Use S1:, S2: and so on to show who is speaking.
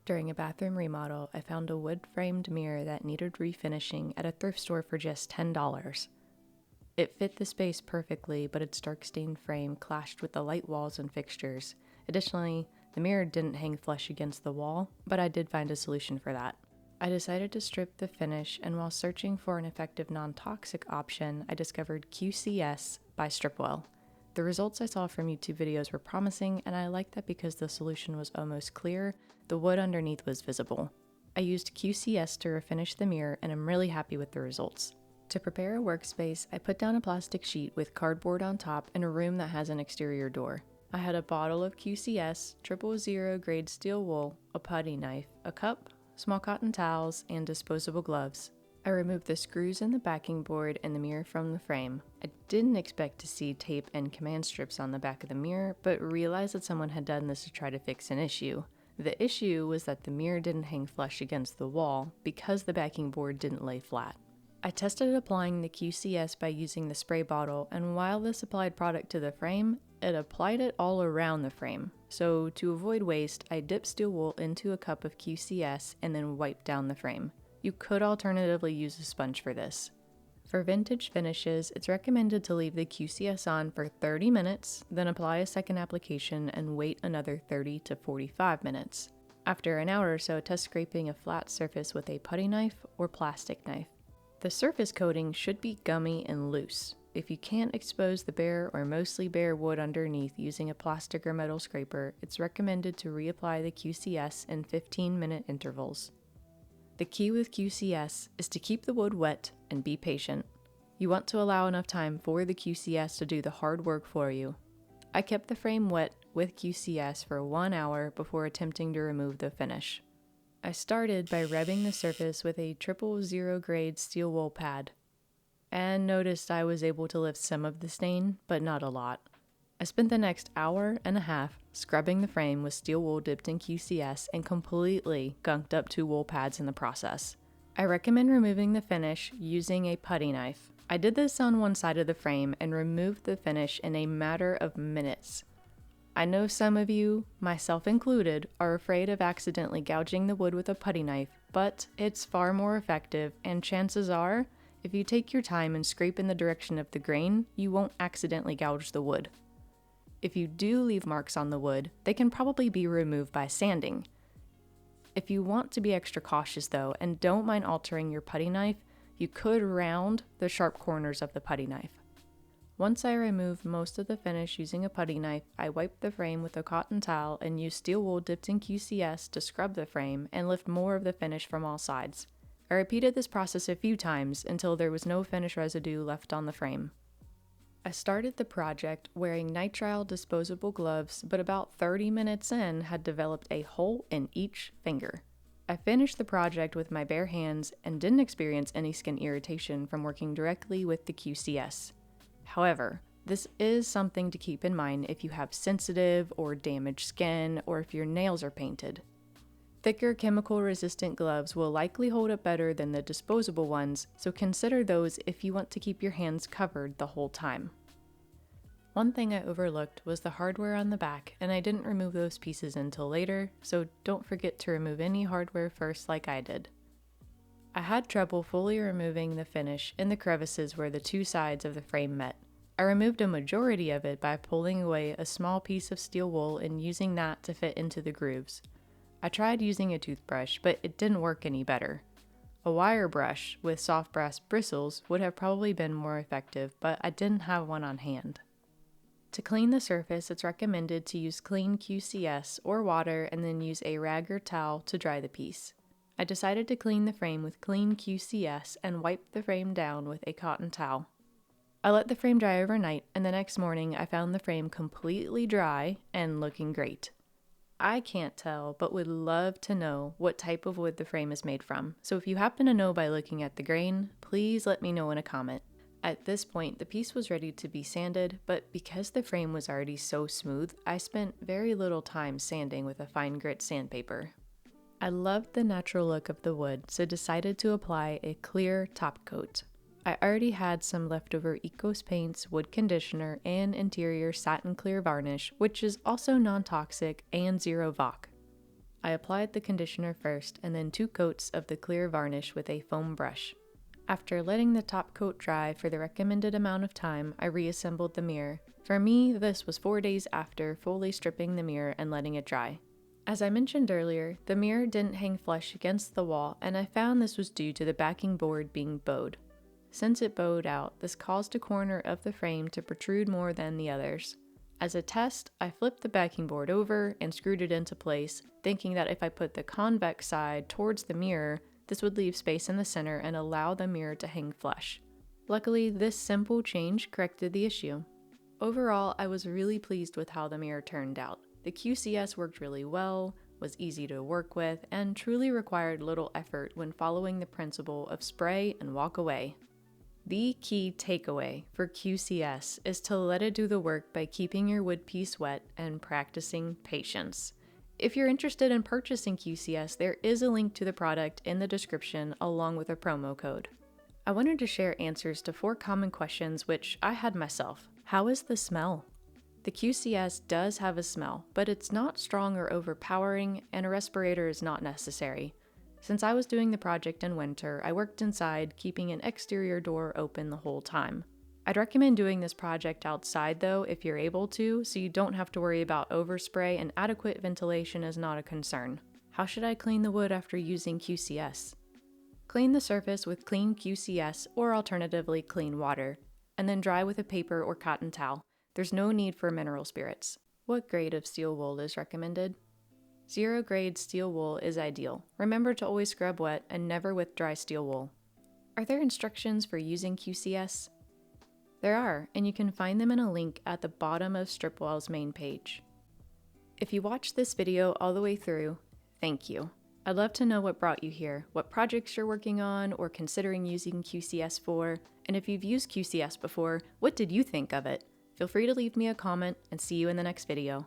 S1: During a bathroom remodel, I found a wood-framed mirror that needed refinishing at a thrift store for just $10. It fit the space perfectly, but its dark-stained frame clashed with the light walls and fixtures. Additionally, the mirror didn't hang flush against the wall, but I did find a solution for that. I decided to strip the finish, and while searching for an effective non-toxic option, I discovered QCS by Stripwell. The results I saw from YouTube videos were promising, and I liked that because the solution was almost clear, the wood underneath was visible. I used QCS to refinish the mirror, and I'm really happy with the results. To prepare a workspace, I put down a plastic sheet with cardboard on top in a room that has an exterior door. I had a bottle of QCS, 000 grade steel wool, a putty knife, a cup, small cotton towels, and disposable gloves. I removed the screws in the backing board and the mirror from the frame. I didn't expect to see tape and command strips on the back of the mirror, but realized that someone had done this to try to fix an issue. The issue was that the mirror didn't hang flush against the wall because the backing board didn't lay flat. I tested applying the QCS by using the spray bottle, and while this applied product to the frame, it applied it all around the frame. So to avoid waste, I dipped steel wool into a cup of QCS and then wiped down the frame. You could alternatively use a sponge for this. For vintage finishes, it's recommended to leave the QCS on for 30 minutes, then apply a second application and wait another 30 to 45 minutes. After an hour or so, test scraping a flat surface with a putty knife or plastic knife. The surface coating should be gummy and loose. If you can't expose the bare or mostly bare wood underneath using a plastic or metal scraper, it's recommended to reapply the QCS in 15-minute intervals. The key with QCS is to keep the wood wet and be patient. You want to allow enough time for the QCS to do the hard work for you. I kept the frame wet with QCS for 1 hour before attempting to remove the finish. I started by rubbing the surface with a 000 grade steel wool pad, and noticed I was able to lift some of the stain, but not a lot. I spent the next hour and a half scrubbing the frame with steel wool dipped in QCS and completely gunked up 2 wool pads in the process. I recommend removing the finish using a putty knife. I did this on one side of the frame and removed the finish in a matter of minutes. I know some of you, myself included, are afraid of accidentally gouging the wood with a putty knife, but it's far more effective, and chances are, if you take your time and scrape in the direction of the grain, you won't accidentally gouge the wood. If you do leave marks on the wood, they can probably be removed by sanding. If you want to be extra cautious though, and don't mind altering your putty knife, you could round the sharp corners of the putty knife. Once I removed most of the finish using a putty knife, I wiped the frame with a cotton towel and used steel wool dipped in QCS to scrub the frame and lift more of the finish from all sides. I repeated this process a few times until there was no finish residue left on the frame. I started the project wearing nitrile disposable gloves, but about 30 minutes in had developed a hole in each finger. I finished the project with my bare hands and didn't experience any skin irritation from working directly with the QCS. However, this is something to keep in mind if you have sensitive or damaged skin or if your nails are painted. Thicker chemical-resistant gloves will likely hold up better than the disposable ones, so consider those if you want to keep your hands covered the whole time. One thing I overlooked was the hardware on the back, and I didn't remove those pieces until later, so don't forget to remove any hardware first like I did. I had trouble fully removing the finish in the crevices where the 2 sides of the frame met. I removed a majority of it by pulling away a small piece of steel wool and using that to fit into the grooves. I tried using a toothbrush, but it didn't work any better. A wire brush with soft brass bristles would have probably been more effective, but I didn't have one on hand. To clean the surface, it's recommended to use clean QCS or water and then use a rag or towel to dry the piece. I decided to clean the frame with clean QCS and wiped the frame down with a cotton towel. I let the frame dry overnight, and the next morning I found the frame completely dry and looking great. I can't tell, but would love to know what type of wood the frame is made from, so if you happen to know by looking at the grain, please let me know in a comment. At this point, the piece was ready to be sanded, but because the frame was already so smooth, I spent very little time sanding with a fine grit sandpaper. I loved the natural look of the wood, so decided to apply a clear top coat. I already had some leftover Ecos Paints wood conditioner and interior satin clear varnish, which is also non-toxic and zero VOC. I applied the conditioner first and then 2 coats of the clear varnish with a foam brush. After letting the top coat dry for the recommended amount of time, I reassembled the mirror. For me, this was 4 days after fully stripping the mirror and letting it dry. As I mentioned earlier, the mirror didn't hang flush against the wall, and I found this was due to the backing board being bowed. Since it bowed out, this caused a corner of the frame to protrude more than the others. As a test, I flipped the backing board over and screwed it into place, thinking that if I put the convex side towards the mirror, this would leave space in the center and allow the mirror to hang flush. Luckily, this simple change corrected the issue. Overall, I was really pleased with how the mirror turned out. The QCS worked really well, was easy to work with, and truly required little effort when following the principle of spray and walk away. The key takeaway for QCS is to let it do the work by keeping your wood piece wet and practicing patience. If you're interested in purchasing QCS, there is a link to the product in the description along with a promo code. I wanted to share answers to 4 common questions which I had myself. How is the smell? The QCS does have a smell, but it's not strong or overpowering, and a respirator is not necessary. Since I was doing the project in winter, I worked inside, keeping an exterior door open the whole time. I'd recommend doing this project outside though if you're able to, so you don't have to worry about overspray and adequate ventilation is not a concern. How should I clean the wood after using QCS? Clean the surface with clean QCS or alternatively clean water, and then dry with a paper or cotton towel. There's no need for mineral spirits. What grade of steel wool is recommended? 0 grade steel wool is ideal. Remember to always scrub wet and never with dry steel wool. Are there instructions for using QCS? There are, and you can find them in a link at the bottom of Stripwell's main page. If you watched this video all the way through, thank you. I'd love to know what brought you here, what projects you're working on or considering using QCS for, and if you've used QCS before, what did you think of it? Feel free to leave me a comment and see you in the next video.